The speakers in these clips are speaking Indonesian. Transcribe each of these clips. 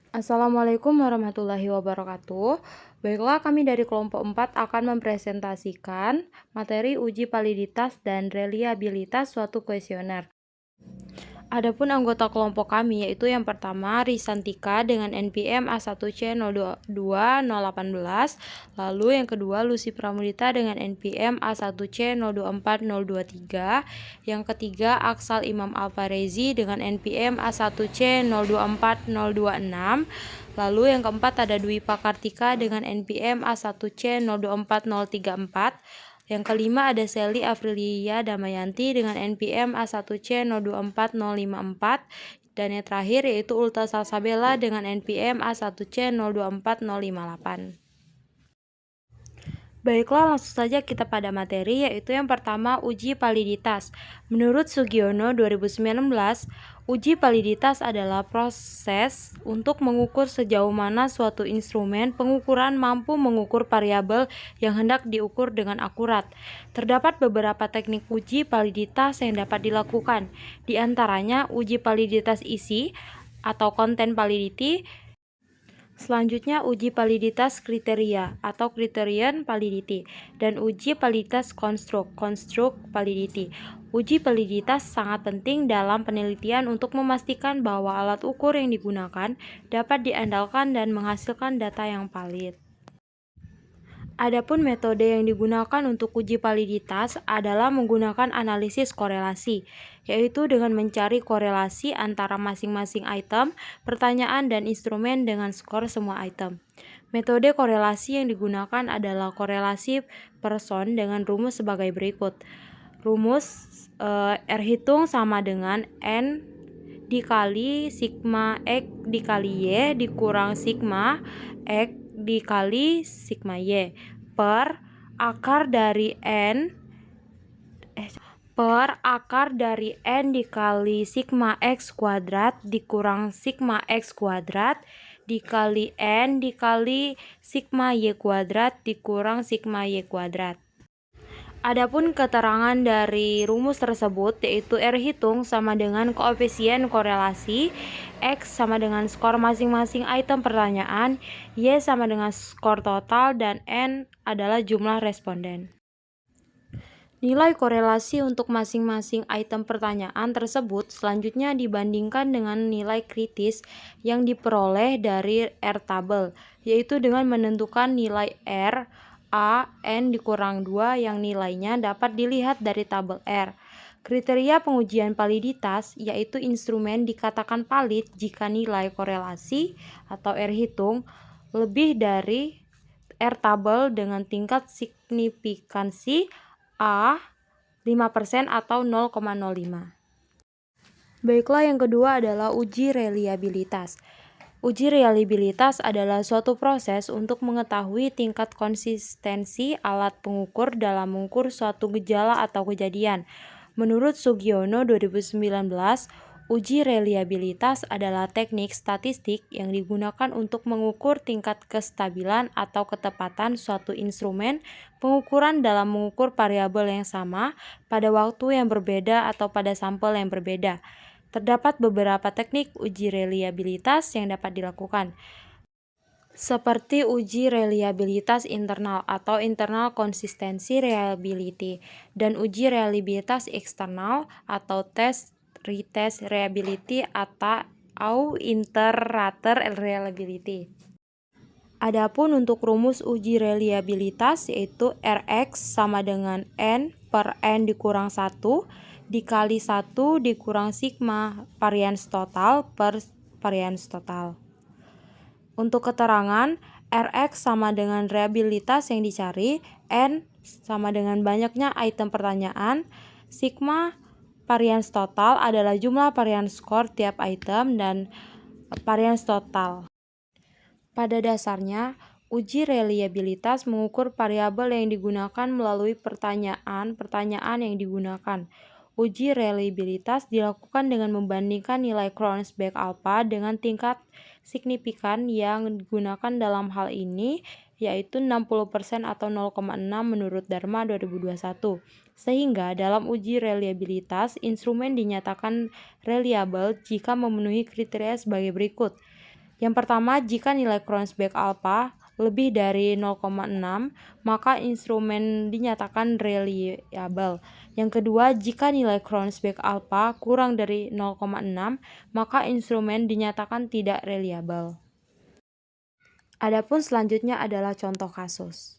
Assalamualaikum warahmatullahi wabarakatuh. Baiklah, kami dari kelompok 4 akan mempresentasikan materi uji validitas dan reliabilitas suatu kuesioner. Adapun anggota kelompok kami yaitu yang pertama Risantika dengan NPM A1C022-018, lalu yang kedua Lucy Pramudita dengan NPM A1C024023, yang ketiga Aksal Imam Alfarezi dengan NPM A1C024026, lalu yang keempat ada Dwi Pakartika dengan NPM A1C024034. Yang kelima ada Sally Afrilia Damayanti dengan NPM A1C024054, dan yang terakhir yaitu Ulta Salsabella dengan NPM A1C024058. Baiklah, langsung saja kita pada materi, yaitu yang pertama uji validitas. Menurut Sugiono 2019, uji validitas adalah proses untuk mengukur sejauh mana suatu instrumen pengukuran mampu mengukur variabel yang hendak diukur dengan akurat. Terdapat beberapa teknik uji validitas yang dapat dilakukan, di antaranya uji validitas isi atau content validity. Selanjutnya uji validitas kriteria atau criterion validity, dan uji validitas construct validity. Uji validitas sangat penting dalam penelitian untuk memastikan bahwa alat ukur yang digunakan dapat diandalkan dan menghasilkan data yang valid. Adapun metode yang digunakan untuk uji validitas adalah menggunakan analisis korelasi, yaitu dengan mencari korelasi antara masing-masing item, pertanyaan, dan instrumen dengan skor semua item. Metode korelasi yang digunakan adalah korelasi Pearson dengan rumus sebagai berikut. Rumus R hitung sama dengan N dikali sigma X dikali Y dikurang sigma X dikali sigma Y per akar dari N dikali sigma X kuadrat dikurang sigma X kuadrat dikali N dikali sigma Y kuadrat dikurang sigma Y kuadrat. Adapun keterangan dari rumus tersebut yaitu R hitung sama dengan koefisien korelasi, X sama dengan skor masing-masing item pertanyaan, Y sama dengan skor total, dan N adalah jumlah responden. Nilai korelasi untuk masing-masing item pertanyaan tersebut selanjutnya dibandingkan dengan nilai kritis yang diperoleh dari R-tabel, yaitu dengan menentukan nilai R A N dikurang 2 yang nilainya dapat dilihat dari tabel R. Kriteria pengujian validitas yaitu instrumen dikatakan valid jika nilai korelasi atau R hitung lebih dari R tabel dengan tingkat signifikansi A 5% atau 0,05. Baiklah, yang kedua adalah uji reliabilitas. Uji reliabilitas adalah suatu proses untuk mengetahui tingkat konsistensi alat pengukur dalam mengukur suatu gejala atau kejadian. Menurut Sugiono 2019, uji reliabilitas adalah teknik statistik yang digunakan untuk mengukur tingkat kestabilan atau ketepatan suatu instrumen pengukuran dalam mengukur variabel yang sama pada waktu yang berbeda atau pada sampel yang berbeda. Terdapat beberapa teknik uji reliabilitas yang dapat dilakukan, seperti uji reliabilitas internal atau internal consistency reliability, dan uji reliabilitas eksternal atau retest reliability atau inter-rater reliability. Adapun untuk rumus uji reliabilitas yaitu Rx sama dengan N per N dikurang 1 dikali 1 dikurang sigma varians total per varians total. Untuk keterangan, Rx sama dengan reliabilitas yang dicari, N sama dengan banyaknya item pertanyaan, sigma varians total adalah jumlah varians skor tiap item, dan varians total. Pada dasarnya, uji reliabilitas mengukur variabel yang digunakan melalui pertanyaan yang digunakan. Uji reliabilitas dilakukan dengan membandingkan nilai Kronesbeck alpha dengan tingkat signifikan yang digunakan dalam hal ini, yaitu 60% atau 0,6 menurut Dharma 2021. Sehingga dalam uji reliabilitas, instrumen dinyatakan reliable jika memenuhi kriteria sebagai berikut. Yang pertama, jika nilai Kronesbeck alpha lebih dari 0,6, maka instrumen dinyatakan reliable. Yang kedua, jika nilai Kronesbeck alpha kurang dari 0,6, maka instrumen dinyatakan tidak reliable. Adapun selanjutnya adalah contoh kasus.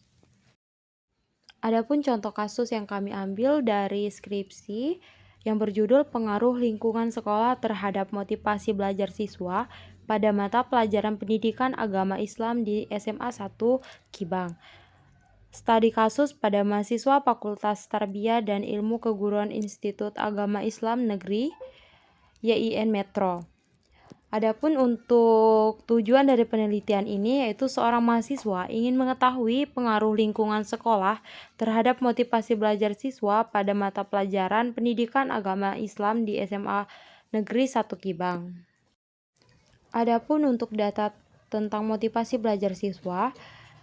Adapun contoh kasus yang kami ambil dari skripsi yang berjudul Pengaruh Lingkungan Sekolah Terhadap Motivasi Belajar Siswa pada Mata Pelajaran Pendidikan Agama Islam di SMA 1 Kibang. Studi kasus pada mahasiswa Fakultas Tarbiyah dan Ilmu Keguruan Institut Agama Islam Negeri YIN Metro. Adapun untuk tujuan dari penelitian ini yaitu seorang mahasiswa ingin mengetahui pengaruh lingkungan sekolah terhadap motivasi belajar siswa pada mata pelajaran pendidikan agama Islam di SMA Negeri 1 Kibang. Adapun untuk data tentang motivasi belajar siswa,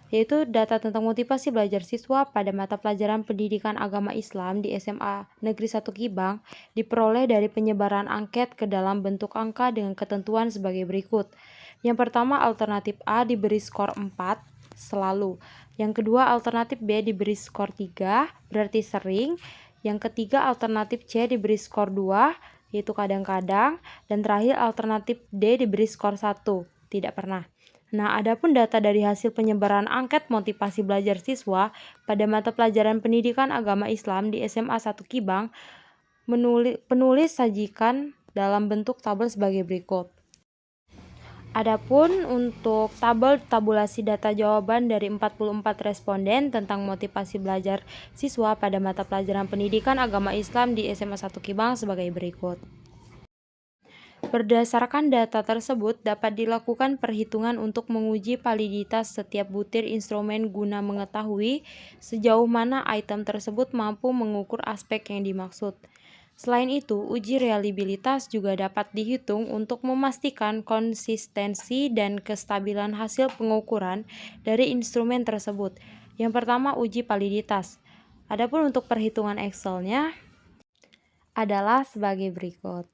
yaitu data tentang motivasi belajar siswa pada mata pelajaran pendidikan agama Islam di SMA Negeri 1 Kibang diperoleh dari penyebaran angket ke dalam bentuk angka dengan ketentuan sebagai berikut. Yang pertama, alternatif A diberi skor 4 selalu. Yang kedua, alternatif B diberi skor 3 berarti sering. Yang ketiga, alternatif C diberi skor 2 yaitu kadang-kadang. Dan terakhir, alternatif D diberi skor 1 tidak pernah. Nah, adapun data dari hasil penyebaran angket motivasi belajar siswa pada mata pelajaran pendidikan agama Islam di SMA 1 Kibang, penulis sajikan dalam bentuk tabel sebagai berikut. Adapun untuk tabel tabulasi data jawaban dari 44 responden tentang motivasi belajar siswa pada mata pelajaran pendidikan agama Islam di SMA 1 Kibang sebagai berikut. Berdasarkan data tersebut, dapat dilakukan perhitungan untuk menguji validitas setiap butir instrumen guna mengetahui sejauh mana item tersebut mampu mengukur aspek yang dimaksud. Selain itu, uji reliabilitas juga dapat dihitung untuk memastikan konsistensi dan kestabilan hasil pengukuran dari instrumen tersebut. Yang pertama, uji validitas. Adapun untuk perhitungan Excel-nya adalah sebagai berikut.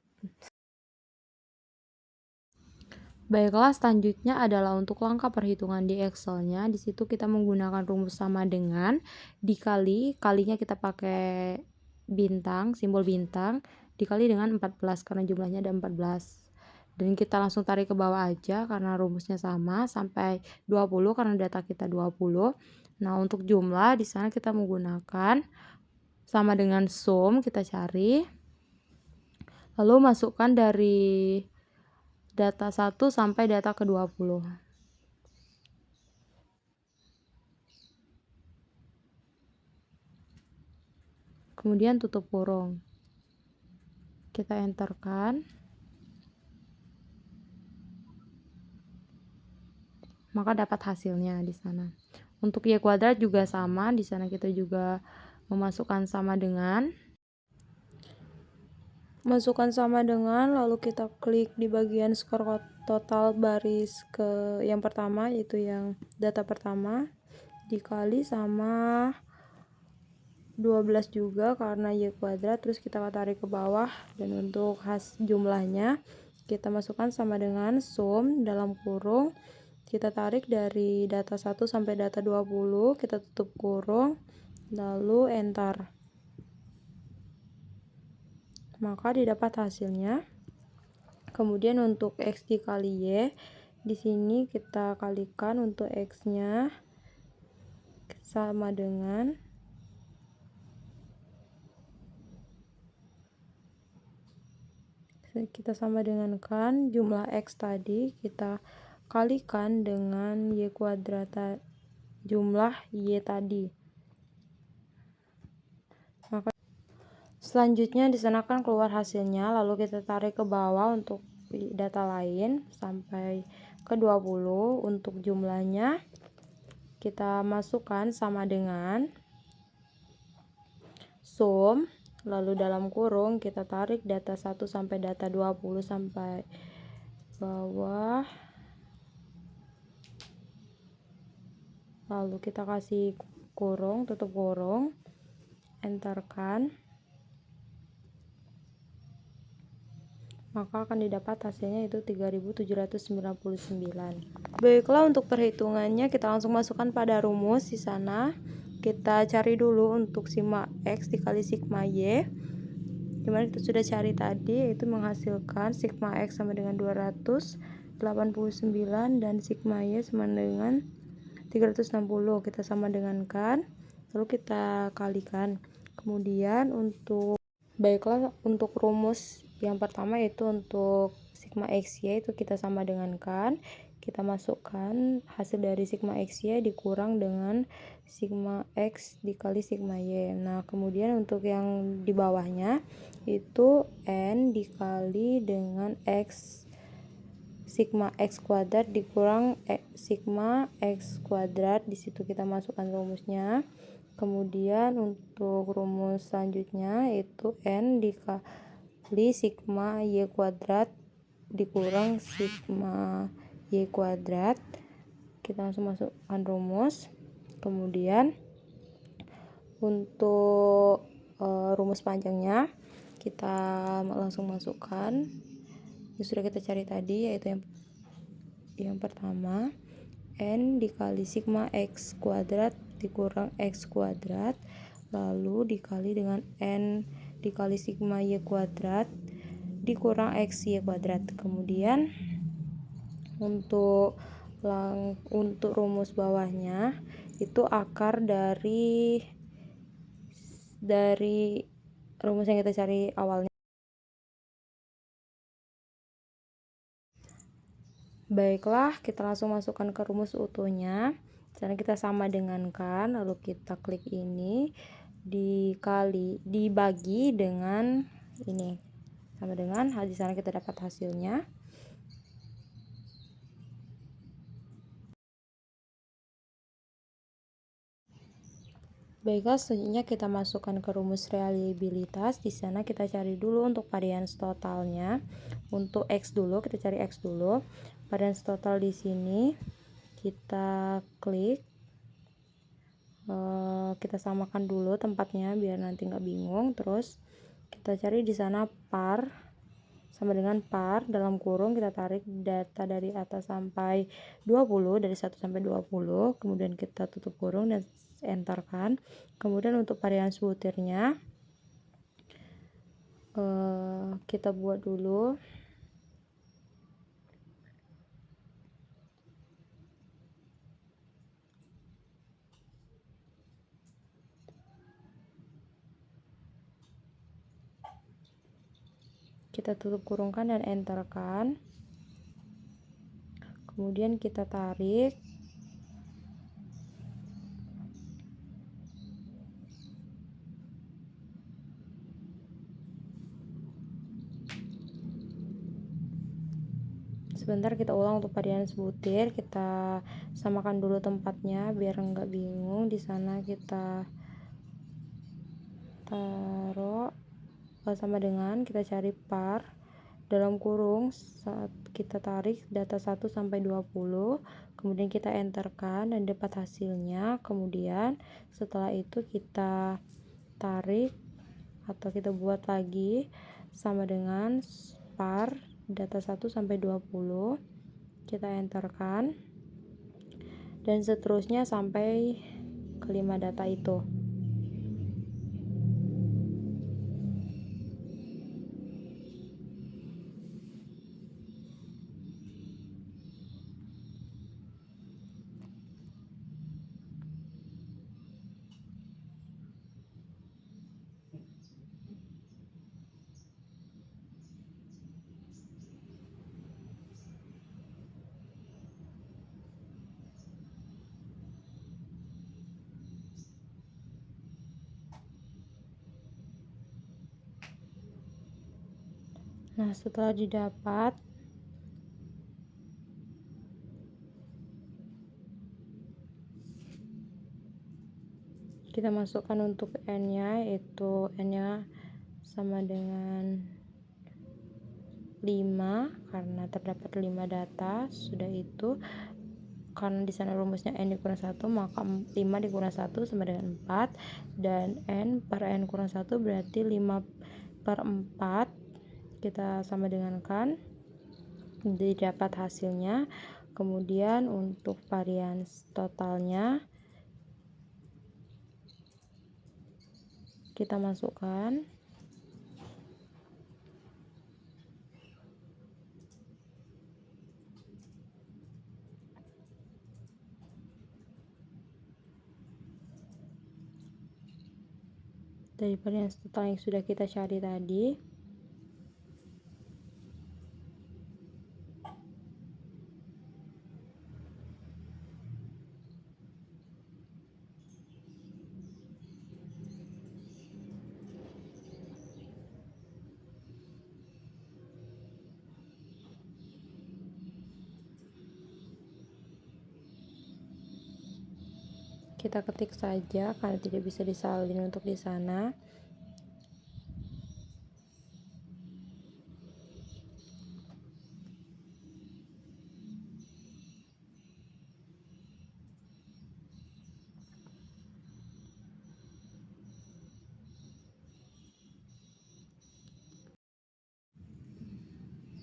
Baiklah, selanjutnya adalah untuk langkah perhitungan di Excel-nya. Di situ kita menggunakan rumus sama dengan kalinya kita pakai bintang, simbol bintang, dikali dengan 14 karena jumlahnya ada 14. Dan kita langsung tarik ke bawah aja karena rumusnya sama sampai 20 karena data kita 20. Nah, untuk jumlah di sana kita menggunakan sama dengan sum, kita cari. Lalu masukkan dari data 1 sampai data ke-20. Kemudian tutup kurung. Kita enterkan. Maka dapat hasilnya di sana. Untuk Y kuadrat juga sama, di sana kita juga memasukkan sama dengan. Masukkan sama dengan, lalu kita klik di bagian skor total baris ke yang pertama, yaitu yang data pertama, dikali sama 12 juga karena Y kuadrat, terus kita tarik ke bawah, dan untuk jumlahnya kita masukkan sama dengan sum dalam kurung, kita tarik dari data 1 sampai data 20, kita tutup kurung, lalu enter. Maka didapat hasilnya. Kemudian untuk X dikali Y, di sini kita kalikan untuk X-nya sama dengan kita sama dengan kan jumlah X tadi kita kalikan dengan Y kuadrat jumlah Y tadi. Maka selanjutnya di sana kan keluar hasilnya, lalu kita tarik ke bawah untuk data lain sampai ke 20. Untuk jumlahnya kita masukkan sama dengan sum, lalu dalam kurung kita tarik data 1 sampai data 20 sampai bawah, lalu kita kasih kurung, tutup kurung, enterkan. maka akan didapat hasilnya itu 3799. Baiklah, untuk perhitungannya kita langsung masukkan pada rumus. Di sana kita cari dulu untuk sigma X dikali sigma Y, dimana kita sudah cari tadi, yaitu menghasilkan sigma X sama dengan 289 dan sigma Y sama dengan 360. Kita sama dengankan, lalu kita kalikan. Kemudian untuk rumus yang pertama itu untuk sigma XY itu kita sama dengankan, kita masukkan hasil dari sigma XY dikurang dengan sigma X dikali sigma Y. Nah, kemudian untuk yang di bawahnya itu N dikali dengan X sigma X kuadrat dikurang sigma X kuadrat. Di situ kita masukkan rumusnya. Kemudian untuk rumus selanjutnya itu N dikali sigma Y kuadrat dikurang sigma Y kuadrat. Kita langsung masukkan rumus. Kemudian untuk rumus panjangnya kita langsung masukkan yang sudah kita cari tadi, yaitu yang pertama N dikali sigma X kuadrat dikurang X kuadrat, lalu dikali dengan N dikali sigma Y kuadrat dikurang X Y kuadrat. Kemudian untuk rumus bawahnya itu akar dari rumus yang kita cari awalnya. Baiklah, kita langsung masukkan ke rumus utuhnya. Sekarang kita sama dengankan, lalu kita klik ini dibagi dengan ini, sama dengan di sana kita dapat hasilnya. Baiklah, selanjutnya kita masukkan ke rumus reliabilitas. Di sana kita cari dulu untuk varians totalnya. Untuk X dulu, kita cari X dulu. Varians total di sini kita klik, kita samakan dulu tempatnya biar nanti nggak bingung. Terus kita cari di sana par sama dengan par dalam kurung, kita tarik data dari atas sampai 20, dari 1 sampai 20, kemudian kita tutup kurung dan enterkan. Kemudian untuk varians butirnya kita buat dulu. Kita tutup kurungkan dan enterkan. Kemudian kita tarik. Sebentar, kita ulang untuk varians butir. Kita samakan dulu tempatnya biar nggak bingung. Di sana kita taruh sama dengan, kita cari par dalam kurung, saat kita tarik data 1 sampai 20, kemudian kita enterkan dan dapat hasilnya. Kemudian setelah itu kita tarik atau kita buat lagi sama dengan par data 1 sampai 20, kita enterkan dan seterusnya sampai kelima data itu. Nah, setelah didapat, kita masukkan untuk N-nya, yaitu N-nya sama dengan 5 karena terdapat 5 data. Sudah itu, karena di sana rumusnya N dikurang 1, maka 5 dikurang 1 sama dengan 4, dan N per N kurang 1 berarti 5/4 kita sama dengan kan, didapat hasilnya. Kemudian untuk varians totalnya kita masukkan. Dari varians total yang sudah kita cari tadi, kita ketik saja karena tidak bisa disalin untuk di sana.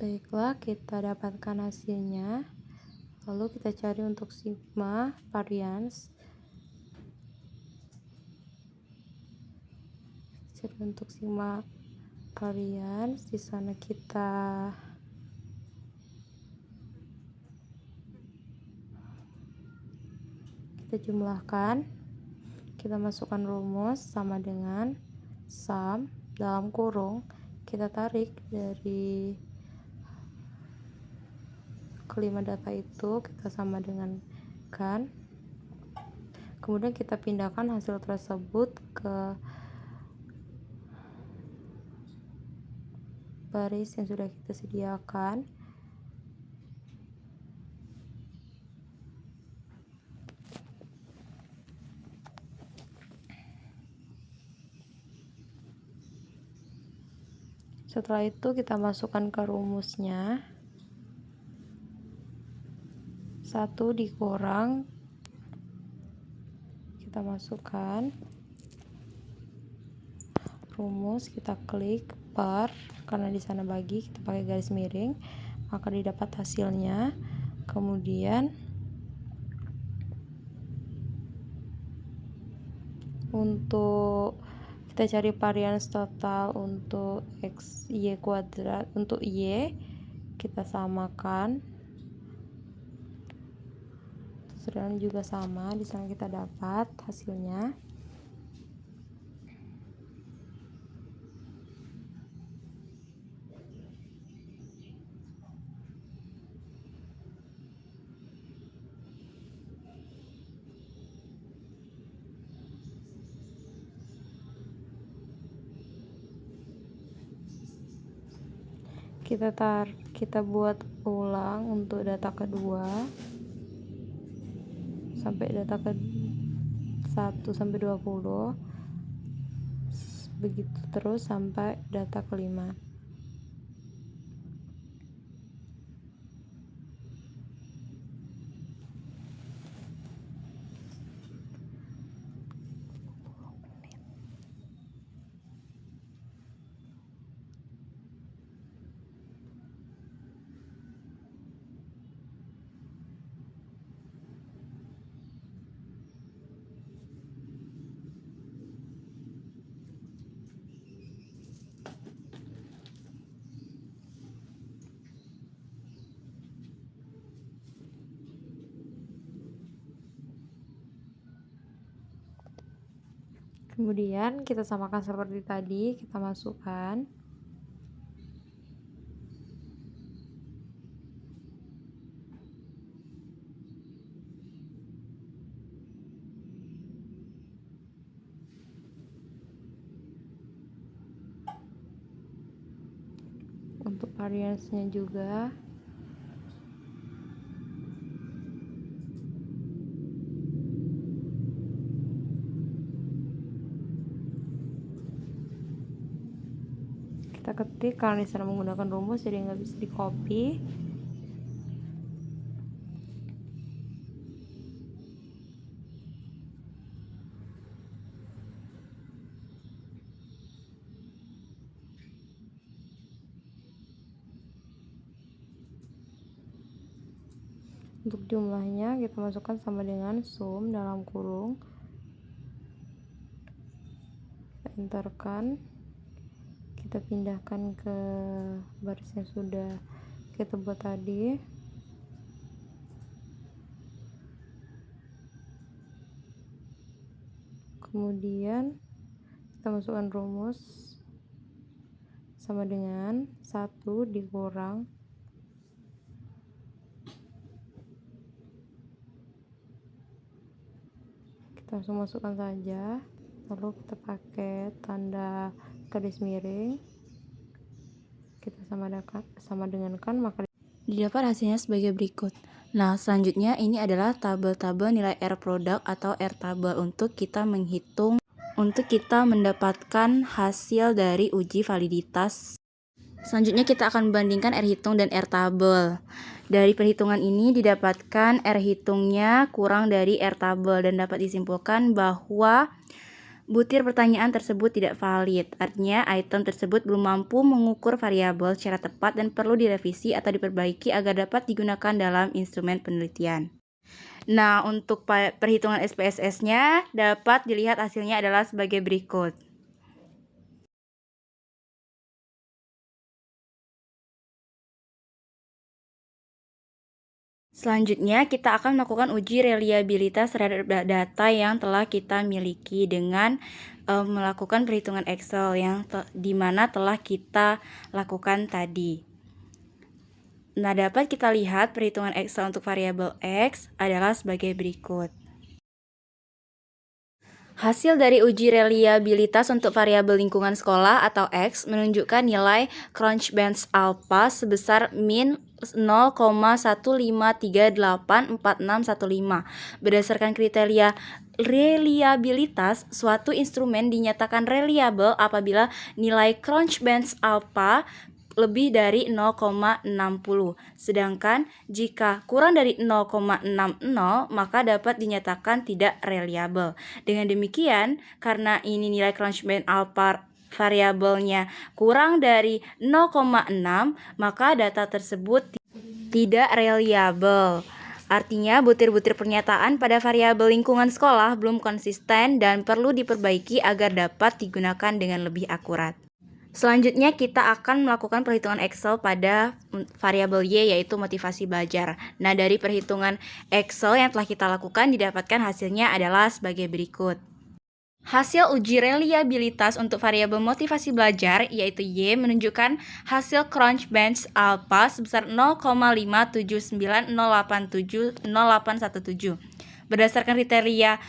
Baiklah, kita dapatkan hasilnya. Lalu kita cari untuk sigma varians. Cari untuk sigma varians, di sana kita jumlahkan. Kita masukkan rumus sama dengan sum dalam kurung, kita tarik dari kelima data itu, kita sama dengan kan, kemudian kita pindahkan hasil tersebut ke baris yang sudah kita sediakan. Setelah itu kita masukkan ke rumusnya, 1 dikurang, kita masukkan rumus, kita klik per, karena di sana bagi, kita pakai garis miring, maka didapat hasilnya. Kemudian untuk kita cari varians total untuk x y kuadrat, untuk y kita samakan, sedangkan juga sama, di sana kita dapat hasilnya. Kita buat ulang untuk data kedua sampai data ke 1 sampai 20, begitu terus sampai data kelima. Kemudian kita samakan seperti tadi, kita masukkan untuk variansnya juga. Kita ketik, karena di sana menggunakan rumus jadi nggak bisa di copy. Untuk jumlahnya kita masukkan sama dengan sum dalam kurung, kita enterkan, kita pindahkan ke baris yang sudah kita buat tadi. Kemudian kita masukkan rumus sama dengan 1 dikurang kita langsung masukkan saja, lalu kita pakai tanda garis miring, kita sama dengankan, maka didapat hasilnya sebagai berikut. Nah, selanjutnya ini adalah tabel-tabel nilai R produk atau R tabel untuk kita mendapatkan hasil dari uji validitas. Selanjutnya kita akan membandingkan R hitung dan R tabel. Dari perhitungan ini didapatkan R hitungnya kurang dari R tabel dan dapat disimpulkan bahwa butir pertanyaan tersebut tidak valid. Artinya item tersebut belum mampu mengukur variabel secara tepat dan perlu direvisi atau diperbaiki agar dapat digunakan dalam instrumen penelitian. Nah, untuk perhitungan SPSS-nya dapat dilihat hasilnya adalah sebagai berikut. Selanjutnya, kita akan melakukan uji reliabilitas terhadap data yang telah kita miliki dengan melakukan perhitungan Excel yang dimana telah kita lakukan tadi. Nah, dapat kita lihat perhitungan Excel untuk variabel X adalah sebagai berikut. Hasil dari uji reliabilitas untuk variabel lingkungan sekolah atau X menunjukkan nilai Crunchbase alpha sebesar min 0,153841615. Berdasarkan kriteria reliabilitas, suatu instrumen dinyatakan reliabel apabila nilai Crunchbase alpha lebih dari 0,60. Sedangkan jika kurang dari 0,60 maka dapat dinyatakan tidak reliabel. Dengan demikian, karena ini nilai Crunchbase alpha variabelnya kurang dari 0,6, maka data tersebut tidak reliabel. Artinya, butir-butir pernyataan pada variabel lingkungan sekolah belum konsisten dan perlu diperbaiki agar dapat digunakan dengan lebih akurat. Selanjutnya kita akan melakukan perhitungan Excel pada variabel Y yaitu motivasi belajar. Nah, dari perhitungan Excel yang telah kita lakukan didapatkan hasilnya adalah sebagai berikut. Hasil uji reliabilitas untuk variabel motivasi belajar yaitu Y menunjukkan hasil Crunchbase alpha sebesar 0,57908708117. Berdasarkan kriteria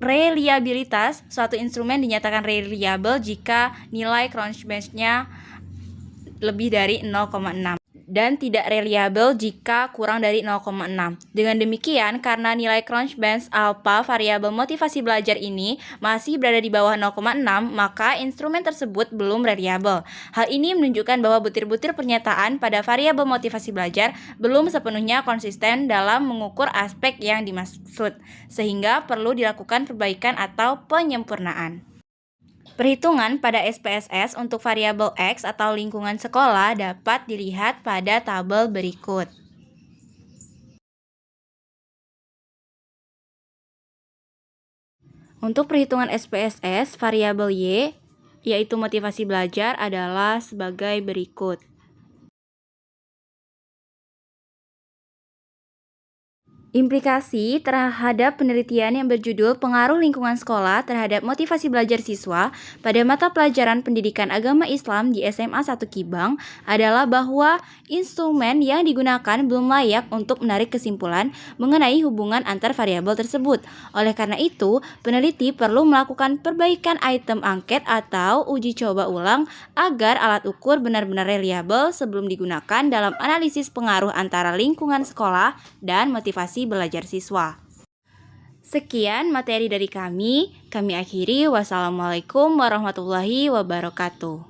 reliabilitas, suatu instrumen dinyatakan reliabel jika nilai Crunchbase-nya lebih dari 0,6 dan tidak reliabel jika kurang dari 0,6. Dengan demikian, karena nilai Crunchbase alpha variabel motivasi belajar ini masih berada di bawah 0,6, maka instrumen tersebut belum reliabel. Hal ini menunjukkan bahwa butir-butir pernyataan pada variabel motivasi belajar belum sepenuhnya konsisten dalam mengukur aspek yang dimaksud, sehingga perlu dilakukan perbaikan atau penyempurnaan. Perhitungan pada SPSS untuk variabel X atau lingkungan sekolah dapat dilihat pada tabel berikut. Untuk perhitungan SPSS, variabel Y, yaitu motivasi belajar, adalah sebagai berikut. Implikasi terhadap penelitian yang berjudul Pengaruh Lingkungan Sekolah terhadap Motivasi Belajar Siswa pada mata pelajaran Pendidikan Agama Islam di SMA 1 Kibang adalah bahwa instrumen yang digunakan belum layak untuk menarik kesimpulan mengenai hubungan antar variabel tersebut. Oleh karena itu, peneliti perlu melakukan perbaikan item angket atau uji coba ulang agar alat ukur benar-benar reliabel sebelum digunakan dalam analisis pengaruh antara lingkungan sekolah dan motivasi belajar siswa. Sekian materi dari kami akhiri. Wassalamualaikum warahmatullahi wabarakatuh.